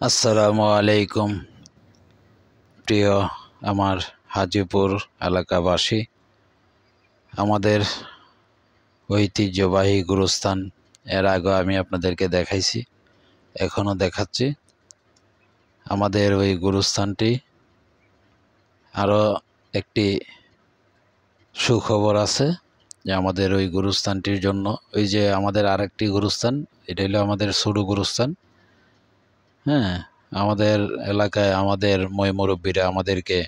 আসসালামু আলাইকুম প্রিয় আমার হাজিপুর এলাকাবাসী। আমাদের ঐতিহ্যবাহী গুরুস্থান এর আগে আমি আপনাদেরকে দেখাইছি, এখনও দেখাচ্ছি। আমাদের ওই গুরুস্থানটি আরও একটি সুখবর আছে যে আমাদের ওই গুরুস্থানটির জন্য ওই যে আমাদের আরেকটি গুরুস্থান, এটা হলো আমাদের ছোট গুরুস্থান। হ্যাঁ, আমাদের এলাকায় আমাদের মুরব্বীরা আমাদেরকে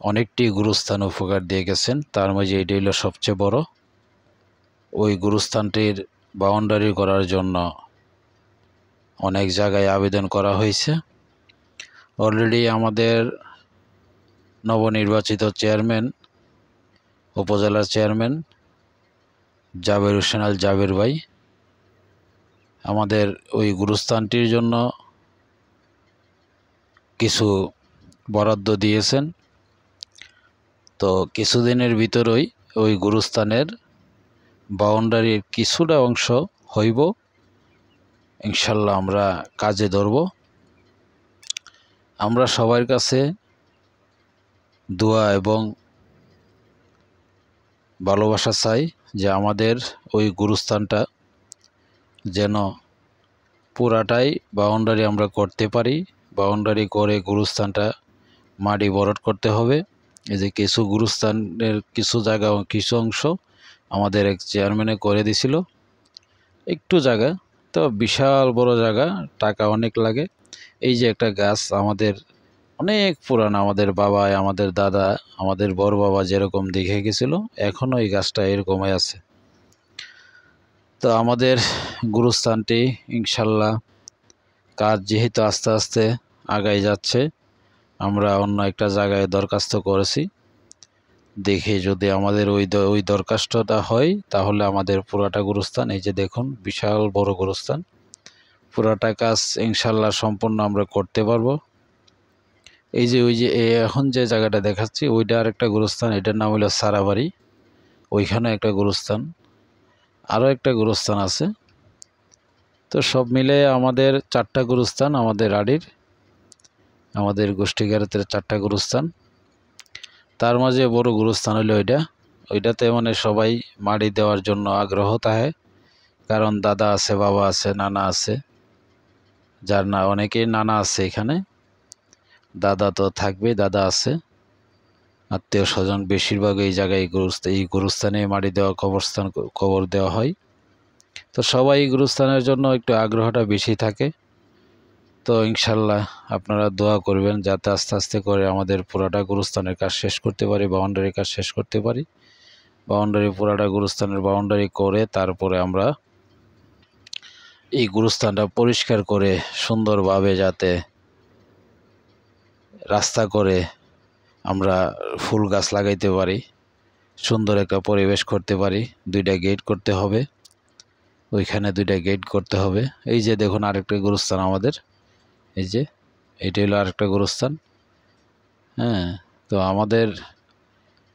অনেকটি গুরুস্থান উপকার দিয়ে গেছেন, তার মাঝে এটি হলো সবচেয়ে বড়। ওই গুরুস্থানটির বাউন্ডারি করার জন্য অনেক জায়গায় আবেদন করা হয়েছে। অলরেডি আমাদের নবনির্বাচিত চেয়ারম্যান, উপজেলার চেয়ারম্যান জাবের হোসেন আল জাবের ভাই আমাদের ওই গুরুস্থানটির জন্য কিছু বরাদ্দ দিয়েছেন। তো কিছুদিনের ভিতরেই ওই গুরুস্থানের বাউন্ডারির কিছুটা অংশ হইব, ইনশাল্লাহ আমরা কাজে ধরব। আমরা সবার কাছে দোয়া এবং ভালোবাসা চাই যে আমাদের ওই গুরুস্থানটা যেন পুরাটাই বাউন্ডারি আমরা করতে পারি। বাউন্ডারি করে গুরুস্থানটা মাটি ভরাট করতে হবে। এই যে কিছু গুরুস্থানের কিছু জায়গা, কিছু অংশ আমাদের এক চেয়ারম্যানে করে দিছিল, একটু জায়গা, তো বিশাল বড় জায়গা, টাকা অনেক লাগে। এই যে একটা গাছ আমাদের অনেক পুরানো, আমাদের বাবা, আমাদের দাদা, আমাদের বড় বাবা যেরকম দেখে গেছিল, এখনও এই গাছটা এরকমই আছে। তো আমাদের গুরুস্থানটি ইনশাল্লাহ কাজ যেহেতু আস্তে আস্তে আগাই যাচ্ছে, আমরা অন্য একটা জায়গায় দরখাস্ত করেছি। দেখে যদি আমাদের ওই দরখাস্তটা হয় তাহলে আমাদের পুরাটা গুরুস্থান, এই যে দেখুন বিশাল বড় গুরুস্থান, পুরাটা কাজ ইনশাল্লাহ সম্পূর্ণ আমরা করতে পারবো। এই যে এখন যে জায়গাটা দেখাচ্ছি ওইটা আর একটা গুরুস্থান, এটার নাম হলো সারাবাড়ি। ওইখানে একটা গুরুস্থান, আরও একটা গুরুস্থান আছে। তো সব মিলে আমাদের 4টা গুরুস্থান, আমাদের আড়ির, আমাদের গোষ্ঠীগারের 4টা গুরুস্থান। তার মাঝে বড় গুরুস্থান হলো ওইটাতে মানে সবাই মাটি দেওয়ার জন্য আগ্রহ থাকে, কারণ দাদা আছে, বাবা আছে, নানা আছে। যার না অনেকেই নানা আছে এখানে, দাদা তো থাকবেই, দাদা আছে, আত্মীয় স্বজন বেশিরভাগ এই জায়গায় এই গুরুস্থানে মাটি দেওয়া, কবর দেওয়া হয়। তো সবাই এই গুরুস্থানের জন্য একটু আগ্রহটা বেশি থাকে। তো ইনশাল্লাহ আপনারা দোয়া করবেন যাতে আস্তে আস্তে করে আমাদের পুরাটা গুরুস্থানের কাজ শেষ করতে পারি, বাউন্ডারির কাজ শেষ করতে পারি। পুরাটা গুরুস্থানের বাউন্ডারি করে তারপরে আমরা এই গুরুস্থানটা পরিষ্কার করে সুন্দরভাবে যাতে রাস্তা করে আমরা ফুল গাছ লাগাইতে পারি, সুন্দর একটা পরিবেশ করতে পারি। 2টা গেট করতে হবে, ওইখানে 2টা গেট করতে হবে। এই যে দেখুন আরেকটা গুরুস্থান আমাদের, এই যে এইটা হলো আরেকটা গুরুস্থান। হ্যাঁ, তো আমাদের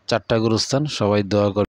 4টা গুরুস্থান, সবাই দোয়া করে